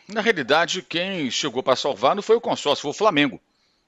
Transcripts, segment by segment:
Na realidade, quem chegou para salvar não foi o consórcio, foi o Flamengo.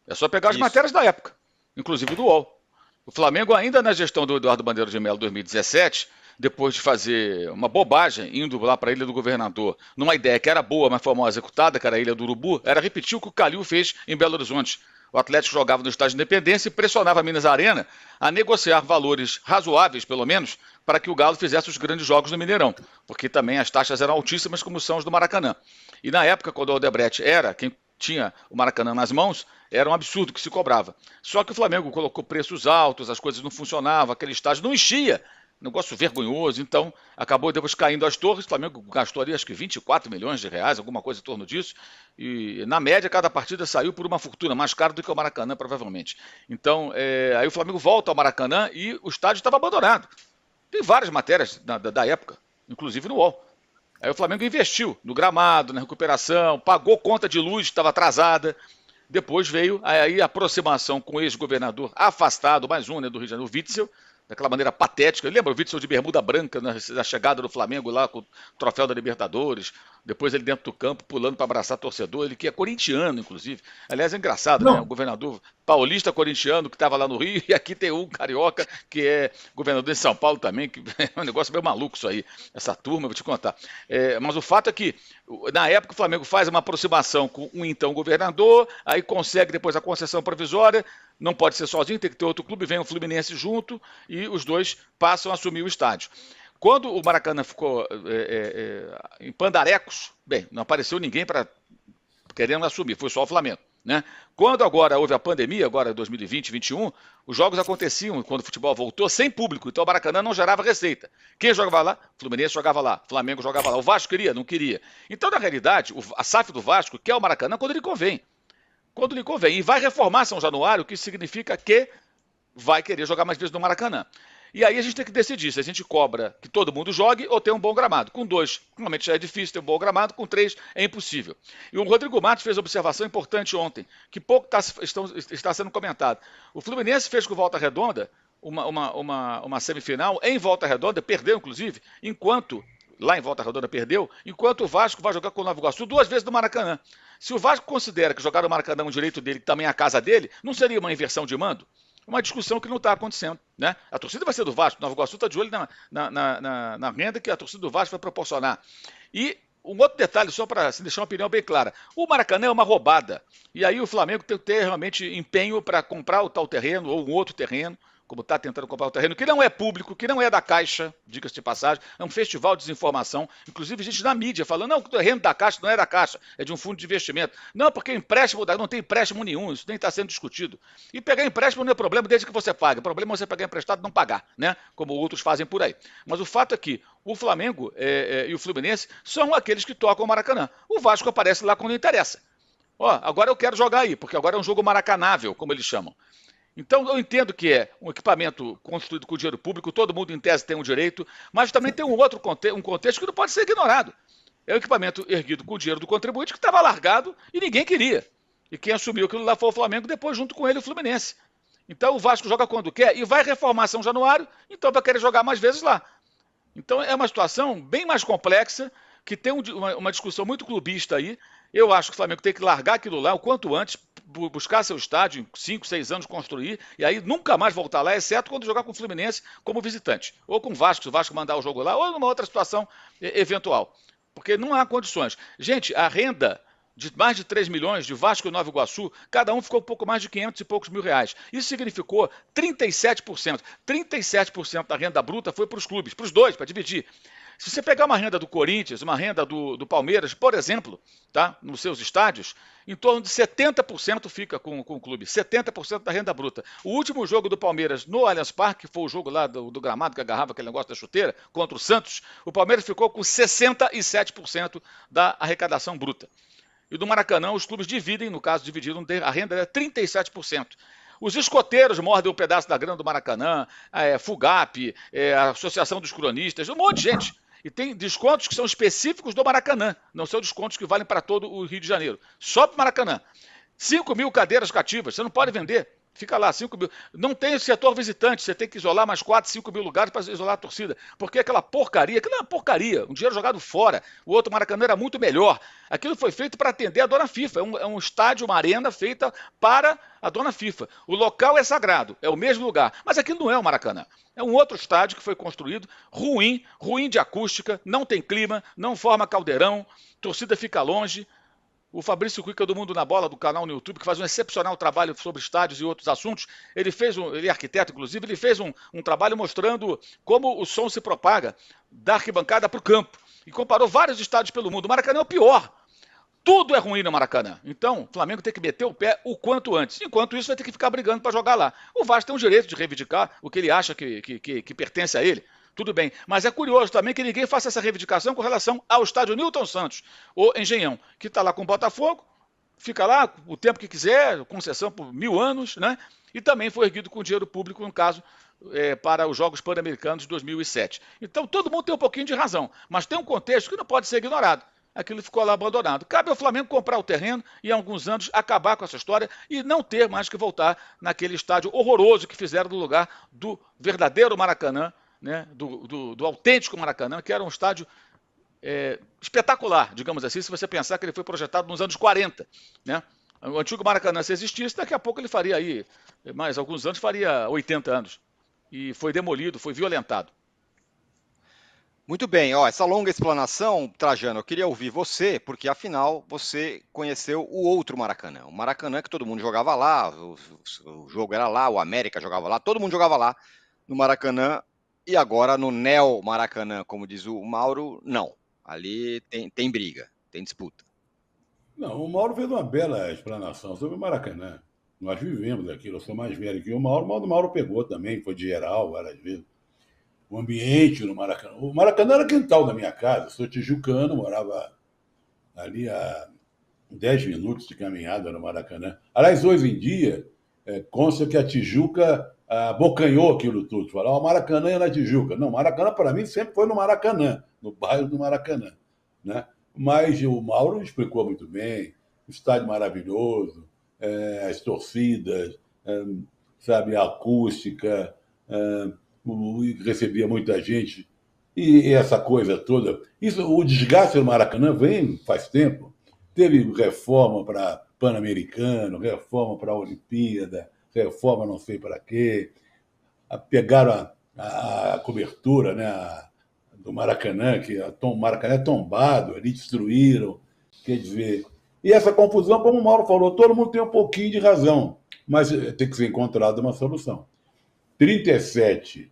É só pegar as Isso. matérias da época, inclusive do UOL. O Flamengo, ainda na gestão do Eduardo Bandeira de Mello em 2017, depois de fazer uma bobagem, indo lá para a Ilha do Governador, numa ideia que era boa, mas foi mal executada, que era a Ilha do Urubu, era repetir o que o Calil fez em Belo Horizonte. O Atlético jogava no estádio de Independência e pressionava a Minas Arena a negociar valores razoáveis, pelo menos, para que o Galo fizesse os grandes jogos no Mineirão, porque também as taxas eram altíssimas, como são os do Maracanã. E na época, quando o Odebrecht era quem tinha o Maracanã nas mãos, era um absurdo que se cobrava. Só que o Flamengo colocou preços altos, as coisas não funcionavam, aquele estádio não enchia. Negócio vergonhoso, então acabou depois caindo as torres. O Flamengo gastou ali acho que 24 milhões de reais, alguma coisa em torno disso. E na média, cada partida saiu por uma fortuna, mais caro do que o Maracanã, provavelmente. Então, aí o Flamengo volta ao Maracanã e o estádio estava abandonado. Tem várias matérias da época, inclusive no UOL. Aí o Flamengo investiu no gramado, na recuperação, pagou conta de luz que estava atrasada. Depois veio aí a aproximação com o ex-governador afastado, mais um, né, do Rio de Janeiro, o Witzel, daquela maneira patética. Lembra o Witzel de bermuda branca na chegada do Flamengo lá com o troféu da Libertadores? Depois ele dentro do campo pulando para abraçar torcedor, ele que é corintiano, inclusive. Aliás, é engraçado, né? O Não, governador paulista corintiano que estava lá no Rio e aqui tem um carioca que é governador de São Paulo também, que é um negócio meio maluco isso aí, essa turma, vou te contar. Mas o fato é que, na época, o Flamengo faz uma aproximação com um então governador, aí consegue depois a concessão provisória, não pode ser sozinho, tem que ter outro clube, vem o Fluminense junto e os dois passam a assumir o estádio. Quando o Maracanã ficou em pandarecos, bem, não apareceu ninguém para querendo assumir, foi só o Flamengo. Né? Quando agora houve a pandemia, agora 2020, 2021, os jogos aconteciam quando o futebol voltou sem público, então o Maracanã não gerava receita. Quem jogava lá? Fluminense jogava lá, Flamengo jogava lá. O Vasco queria? Não queria. Então, na realidade, a SAF do Vasco quer o Maracanã quando lhe convém. Quando lhe convém. E vai reformar São Januário, o que significa que vai querer jogar mais vezes no Maracanã. E aí a gente tem que decidir se a gente cobra que todo mundo jogue ou tem um bom gramado. Com dois, normalmente já é difícil ter um bom gramado, com três é impossível. E o Rodrigo Matos fez uma observação importante ontem, que pouco está sendo comentado. O Fluminense fez com Volta Redonda uma semifinal em Volta Redonda, perdeu inclusive, enquanto lá em Volta Redonda perdeu, enquanto o Vasco vai jogar com o Nova Iguaçu duas vezes no Maracanã. Se o Vasco considera que jogar no Maracanã é um direito dele, que também é a casa dele, não seria uma inversão de mando? Uma discussão que não está acontecendo. Né? A torcida vai ser do Vasco, o Nova Iguaçu está de olho na renda que a torcida do Vasco vai proporcionar. E um outro detalhe, só para deixar uma opinião bem clara: o Maracanã é uma roubada. E aí o Flamengo tem que ter realmente empenho para comprar o tal terreno ou um outro terreno, como está tentando comprar o terreno, que não é público, que não é da Caixa, diga-se de passagem, é um festival de desinformação, inclusive gente na mídia falando, não, o terreno da Caixa não é da Caixa, é de um fundo de investimento. Não, porque empréstimo, não tem empréstimo nenhum, isso nem está sendo discutido. E pegar empréstimo não é problema desde que você pague, o problema é você pegar emprestado e não pagar, né? Como outros fazem por aí. Mas o fato é que o Flamengo e o Fluminense são aqueles que tocam o Maracanã. O Vasco aparece lá quando interessa. Ó, agora eu quero jogar aí, porque agora é um jogo maracanável, como eles chamam. Então eu entendo que é um equipamento construído com dinheiro público, todo mundo em tese tem um direito, mas também tem um outro contexto que não pode ser ignorado. É um equipamento erguido com o dinheiro do contribuinte que estava largado e ninguém queria. E quem assumiu aquilo lá foi o Flamengo, depois junto com ele o Fluminense. Então o Vasco joga quando quer e vai reformar São Januário, então vai querer jogar mais vezes lá. Então é uma situação bem mais complexa, que tem uma discussão muito clubista aí. Eu acho que o Flamengo tem que largar aquilo lá o quanto antes, buscar seu estádio em 5, 6 anos, construir, e aí nunca mais voltar lá, exceto quando jogar com o Fluminense como visitante. Ou com o Vasco, se o Vasco mandar o jogo lá, ou numa outra situação eventual. Porque não há condições. Gente, a renda de mais de 3 milhões de Vasco e Nova Iguaçu, cada um ficou um pouco mais de 500 e poucos mil reais. Isso significou 37%. 37% da renda bruta foi para os clubes, para os dois, para dividir. Se você pegar uma renda do Corinthians, uma renda do Palmeiras, por exemplo, tá, nos seus estádios, em torno de 70% fica com o clube, 70% da renda bruta. O último jogo do Palmeiras no Allianz Parque, que foi o jogo lá do gramado que agarrava aquele negócio da chuteira, contra o Santos, o Palmeiras ficou com 67% da arrecadação bruta. E do Maracanã, os clubes dividem, no caso, dividiram, a renda é 37%. Os escoteiros mordem um pedaço da grana do Maracanã, FUGAP, a Associação dos Cronistas, um monte de gente. E tem descontos que são específicos do Maracanã, não são descontos que valem para todo o Rio de Janeiro. Só para o Maracanã. 5 mil cadeiras cativas, você não pode vender. Fica lá, 5 mil. Não tem o setor visitante, você tem que isolar mais 4, 5 mil lugares para isolar a torcida. Porque aquela porcaria, aquilo é uma porcaria, um dinheiro jogado fora. O outro Maracanã era muito melhor. Aquilo foi feito para atender a dona FIFA. É um estádio, uma arena feita para a dona FIFA. O local é sagrado, é o mesmo lugar. Mas aquilo não é o Maracanã. É um outro estádio que foi construído, ruim, ruim de acústica, não tem clima, não forma caldeirão, torcida fica longe. O Fabrício Cuica do Mundo na Bola, do canal no YouTube, que faz um excepcional trabalho sobre estádios e outros assuntos. Ele é arquiteto, inclusive, ele fez um trabalho mostrando como o som se propaga da arquibancada para o campo. E comparou vários estádios pelo mundo. O Maracanã é o pior. Tudo é ruim no Maracanã. Então, o Flamengo tem que meter o pé o quanto antes. Enquanto isso, vai ter que ficar brigando para jogar lá. O Vasco tem o direito de reivindicar o que ele acha que pertence a ele. Tudo bem. Mas é curioso também que ninguém faça essa reivindicação com relação ao estádio Newton Santos, o Engenhão, que está lá com o Botafogo, fica lá o tempo que quiser, concessão por 1000 anos, né? E também foi erguido com dinheiro público, no caso, para os Jogos Pan-Americanos de 2007. Então, todo mundo tem um pouquinho de razão, mas tem um contexto que não pode ser ignorado. Aquilo ficou lá abandonado. Cabe ao Flamengo comprar o terreno e, em alguns anos, acabar com essa história e não ter mais que voltar naquele estádio horroroso que fizeram no lugar do verdadeiro Maracanã, né, do autêntico Maracanã, que era um estádio espetacular, digamos assim, se você pensar que ele foi projetado nos anos 40. Né? O antigo Maracanã, se existisse, daqui a pouco ele faria aí, mais alguns anos, faria 80 anos. E foi demolido, foi violentado. Muito bem, essa longa explanação, Trajano, eu queria ouvir você, porque afinal você conheceu o outro Maracanã. O Maracanã que todo mundo jogava lá, o jogo era lá, o América jogava lá, todo mundo jogava lá no Maracanã. E agora no Neo Maracanã, como diz o Mauro, não. Ali tem briga, tem disputa. Não, o Mauro fez uma bela explanação sobre o Maracanã. Nós vivemos aquilo, eu sou mais velho que o Mauro pegou também, foi de geral várias vezes. O ambiente no Maracanã. O Maracanã era quintal da minha casa, eu sou tijucano, morava ali a 10 minutos de caminhada no Maracanã. Aliás, hoje em dia, consta que a Tijuca abocanhou aquilo tudo. Falaram, o Maracanã é na Tijuca. Não, Maracanã para mim sempre foi no Maracanã, no bairro do Maracanã. Né? Mas o Mauro explicou muito bem, o estádio maravilhoso, as torcidas, sabe, a acústica, recebia muita gente, e essa coisa toda. Isso, o desgaste do Maracanã vem faz tempo. Teve reforma para Pan-Americano, reforma para a Olimpíada, reforma não sei para quê. Pegaram a cobertura, né, do Maracanã, que o Maracanã é tombado, ali destruíram. Quer dizer, e essa confusão, como o Mauro falou, todo mundo tem um pouquinho de razão, mas tem que ser encontrada uma solução. 37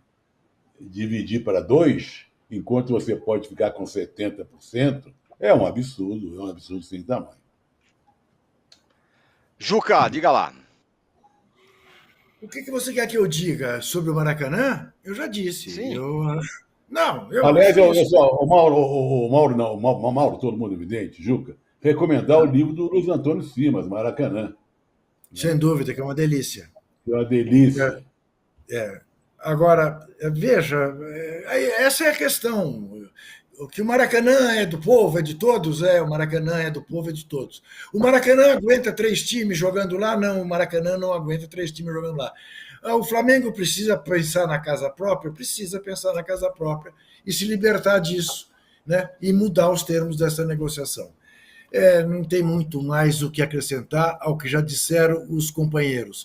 dividir para 2, enquanto você pode ficar com 70%, é um absurdo sem tamanho. Juca, diga lá. O que você quer que eu diga sobre o Maracanã? Eu já disse. Sim. Aliás, o Mauro, todo mundo evidente, Juca, recomendar o livro do Luiz Antônio Simas, Maracanã. Sem dúvida, que é uma delícia. É uma delícia. Agora, veja, essa é a questão. O que o Maracanã é do povo, é de todos? O Maracanã é do povo, é de todos. O Maracanã aguenta 3 times jogando lá? Não, o Maracanã não aguenta 3 times jogando lá. O Flamengo precisa pensar na casa própria? Precisa pensar na casa própria e se libertar disso, né? E mudar os termos dessa negociação. Não tem muito mais o que acrescentar ao que já disseram os companheiros.